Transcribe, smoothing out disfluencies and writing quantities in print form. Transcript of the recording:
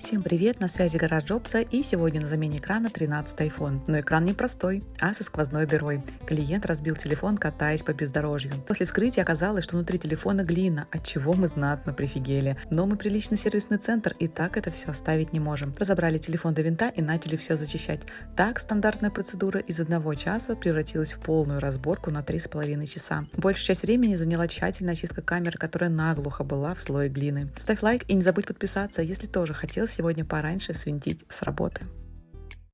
Всем привет, на связи Гараж Джобса, и сегодня на замене экрана 13-й iPhone. Но экран не простой, а со сквозной дырой. Клиент разбил телефон, катаясь по бездорожью. После вскрытия оказалось, что внутри телефона глина, от чего мы знатно прифигели. Но мы приличный сервисный центр, и так это все оставить не можем. Разобрали телефон до винта и начали все зачищать. Так стандартная процедура из 1 часа превратилась в полную разборку на 3,5 часа. Большую часть времени заняла тщательная очистка камеры, которая наглухо была в слое глины. Ставь лайк и не забудь подписаться, если тоже хотел сегодня пораньше свинтить с работы.